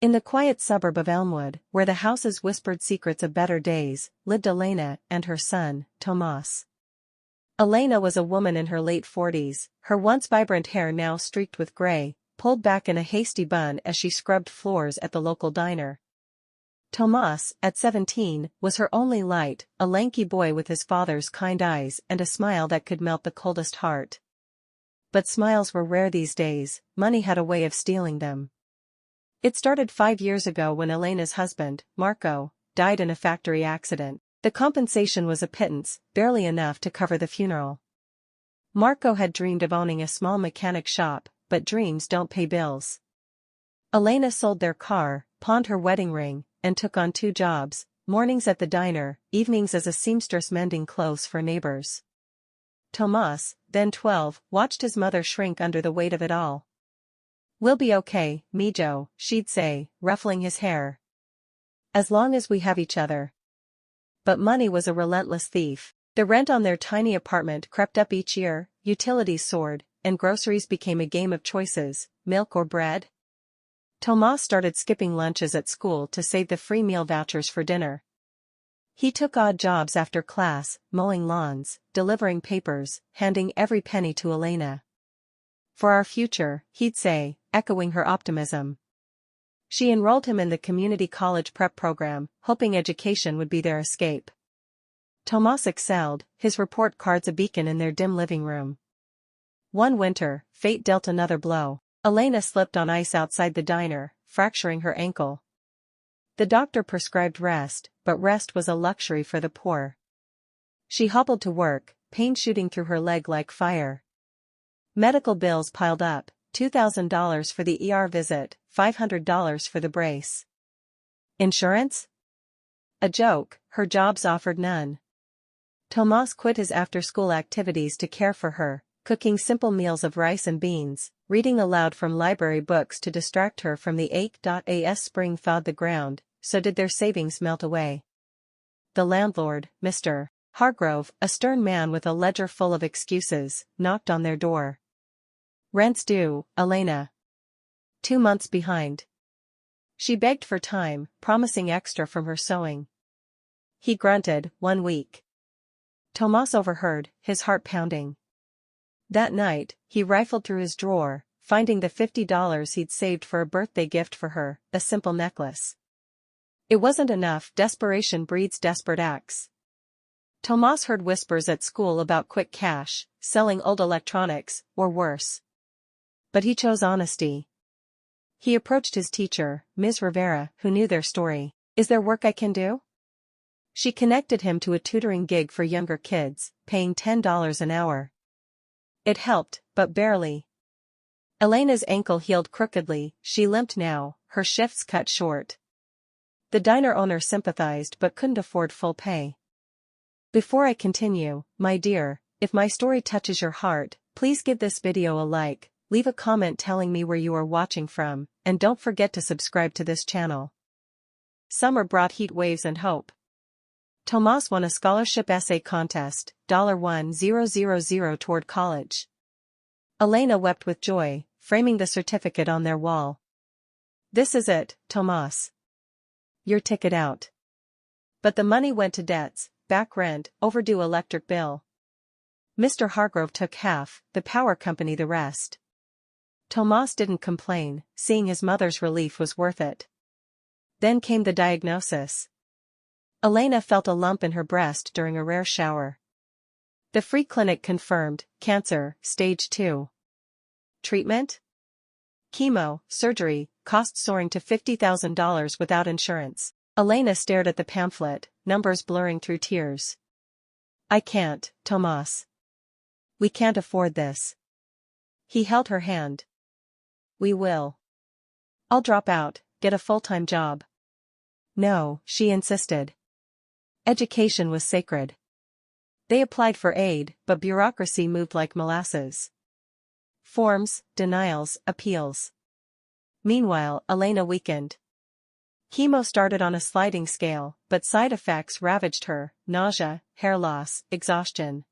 In the quiet suburb of Elmwood, where the houses whispered secrets of better days, lived Elena and her son, Tomas. Elena was a woman in her late 40s, her once vibrant hair now streaked with gray, pulled back in a hasty bun as she scrubbed floors at the local diner. Tomas, at 17, was her only light, a lanky boy with his father's kind eyes and a smile that could melt the coldest heart. But smiles were rare these days, money had a way of stealing them. It started 5 years ago when Elena's husband, Marco, died in a factory accident. The compensation was a pittance, barely enough to cover the funeral. Marco had dreamed of owning a small mechanic shop, but dreams don't pay bills. Elena sold their car, pawned her wedding ring, and took on 2 jobs, mornings at the diner, evenings as a seamstress mending clothes for neighbors. Tomas, then 12, watched his mother shrink under the weight of it all. "We'll be okay, Mijo," she'd say, ruffling his hair. "As long as we have each other." But money was a relentless thief. The rent on their tiny apartment crept up each year, utilities soared, and groceries became a game of choices, milk or bread. Tomas started skipping lunches at school to save the free meal vouchers for dinner. He took odd jobs after class, mowing lawns, delivering papers, handing every penny to Elena. "For our future," he'd say, echoing her optimism. She enrolled him in the community college prep program, hoping education would be their escape. Tomas excelled, his report cards a beacon in their dim living room. One winter, fate dealt another blow. Elena slipped on ice outside the diner, fracturing her ankle. The doctor prescribed rest, but rest was a luxury for the poor. She hobbled to work, pain shooting through her leg like fire. Medical bills piled up, $2,000 for the ER visit, $500 for the brace. Insurance? A joke, her jobs offered none. Tomas quit his after-school activities to care for her, cooking simple meals of rice and beans, reading aloud from library books to distract her from the ache. As spring thawed the ground, so did their savings melt away. The landlord, Mr. Hargrove, a stern man with a ledger full of excuses, knocked on their door. "Rent's due, Elena." 2 months behind. She begged for time, promising extra from her sewing. He grunted, 1 week. Tomas overheard, his heart pounding. That night, he rifled through his drawer, finding the $50 he'd saved for a birthday gift for her, a simple necklace. It wasn't enough. Desperation breeds desperate acts. Tomas heard whispers at school about quick cash, selling old electronics, or worse. But he chose honesty. He approached his teacher, Ms. Rivera, who knew their story. "Is there work I can do?" She connected him to a tutoring gig for younger kids, paying $10 an hour. It helped, but barely. Elena's ankle healed crookedly, she limped now, her shifts cut short. The diner owner sympathized but couldn't afford full pay. "Before I continue, my dear, if my story touches your heart, please give this video a like, leave a comment telling me where you are watching from, and don't forget to subscribe to this channel." Summer brought heat waves and hope. Tomas won a scholarship essay contest, $1,000 toward college. Elena wept with joy, framing the certificate on their wall. "This is it, Tomas. Your ticket out." But the money went to debts, back rent, overdue electric bill. Mr. Hargrove took half, the power company the rest. Tomas didn't complain, seeing his mother's relief was worth it. Then came the diagnosis. Elena felt a lump in her breast during a rare shower. The free clinic confirmed, cancer, stage 2. Treatment? Chemo, surgery, costs soaring to $50,000 without insurance. Elena stared at the pamphlet, numbers blurring through tears. "I can't, Tomas. We can't afford this." He held her hand. "We will. I'll drop out, get a full-time job." "No," she insisted. Education was sacred. They applied for aid, but bureaucracy moved like molasses. Forms, denials, appeals. Meanwhile, Elena weakened. Chemo started on a sliding scale, but side effects ravaged her: nausea, hair loss, exhaustion.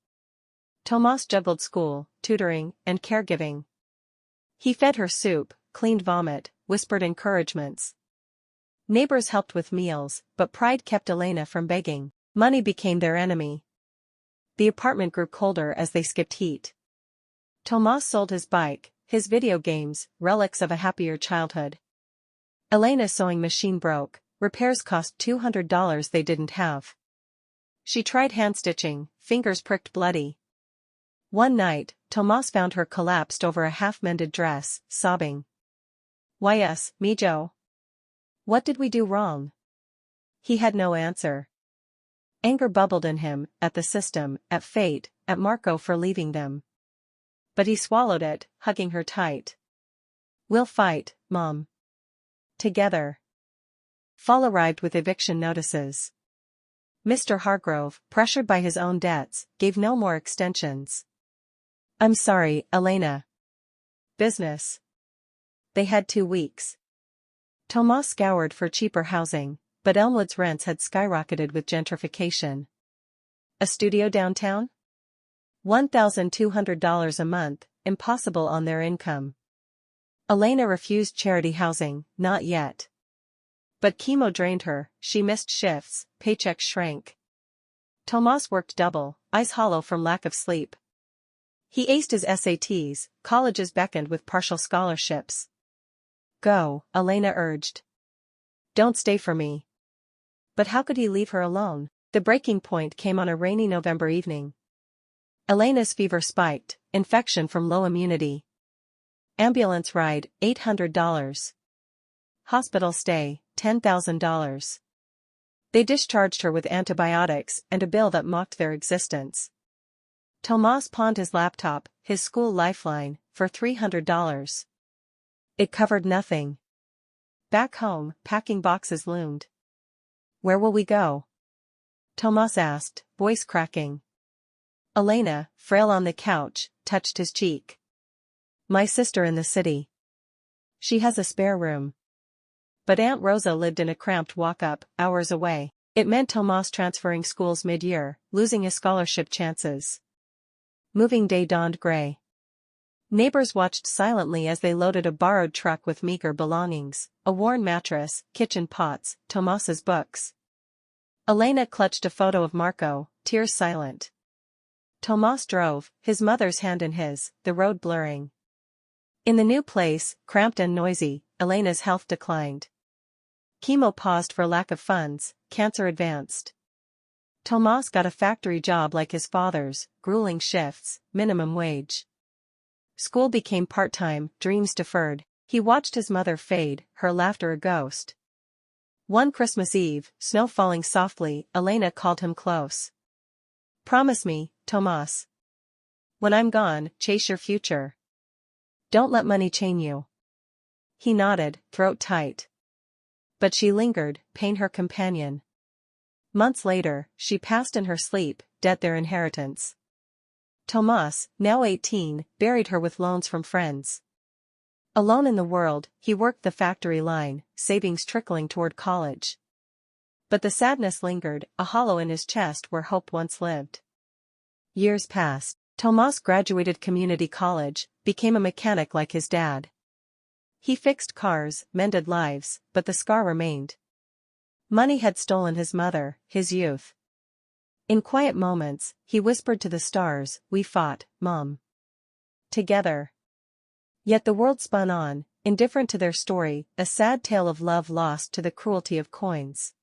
Tomas juggled school, tutoring, and caregiving. He fed her soup, cleaned vomit, whispered encouragements. Neighbors helped with meals, but pride kept Elena from begging. Money became their enemy. The apartment grew colder as they skipped heat. Tomas sold his bike, his video games, relics of a happier childhood. Elena's sewing machine broke, repairs cost $200 they didn't have. She tried hand-stitching, fingers pricked bloody. One night, Tomas found her collapsed over a half-mended dress, sobbing. "Why us, me Joe? What did we do wrong?" He had no answer. Anger bubbled in him, at the system, at fate, at Marco for leaving them. But he swallowed it, hugging her tight. "We'll fight, Mom. Together." Fall arrived with eviction notices. Mr. Hargrove, pressured by his own debts, gave no more extensions. "I'm sorry, Elena. Business." They had 2 weeks. Tomas scoured for cheaper housing, but Elmwood's rents had skyrocketed with gentrification. A studio downtown? $1,200 a month, impossible on their income. Elena refused charity housing, not yet. But chemo drained her, she missed shifts, paychecks shrank. Tomas worked double, eyes hollow from lack of sleep. He aced his SATs, colleges beckoned with partial scholarships. "Go," Elena urged. "Don't stay for me." But how could he leave her alone? The breaking point came on a rainy November evening. Elena's fever spiked, infection from low immunity. Ambulance ride, $800. Hospital stay, $10,000. They discharged her with antibiotics and a bill that mocked their existence. Tomas pawned his laptop, his school lifeline, for $300. It covered nothing. Back home, packing boxes loomed. "Where will we go?" Tomas asked, voice cracking. Elena, frail on the couch, touched his cheek. "My sister in the city. She has a spare room." But Aunt Rosa lived in a cramped walk-up, hours away. It meant Tomas transferring schools mid-year, losing his scholarship chances. Moving day dawned gray. Neighbors watched silently as they loaded a borrowed truck with meager belongings, a worn mattress, kitchen pots, Tomas's books. Elena clutched a photo of Marco, tears silent. Tomas drove, his mother's hand in his, the road blurring. In the new place, cramped and noisy, Elena's health declined. Chemo paused for lack of funds, cancer advanced. Tomas got a factory job like his father's, grueling shifts, minimum wage. School became part-time, dreams deferred. He watched his mother fade, her laughter a ghost. One Christmas Eve, snow falling softly, Elena called him close. "Promise me, Tomas. When I'm gone, chase your future. Don't let money chain you." He nodded, throat tight. But she lingered, pain her companion. Months later, she passed in her sleep, dead their inheritance. Tomas, now 18, buried her with loans from friends. Alone in the world, he worked the factory line, savings trickling toward college. But the sadness lingered, a hollow in his chest where hope once lived. Years passed. Tomas graduated community college, became a mechanic like his dad. He fixed cars, mended lives, but the scar remained. Money had stolen his mother, his youth. In quiet moments, he whispered to the stars, "We fought, Mom. Together." Yet the world spun on, indifferent to their story, a sad tale of love lost to the cruelty of coins.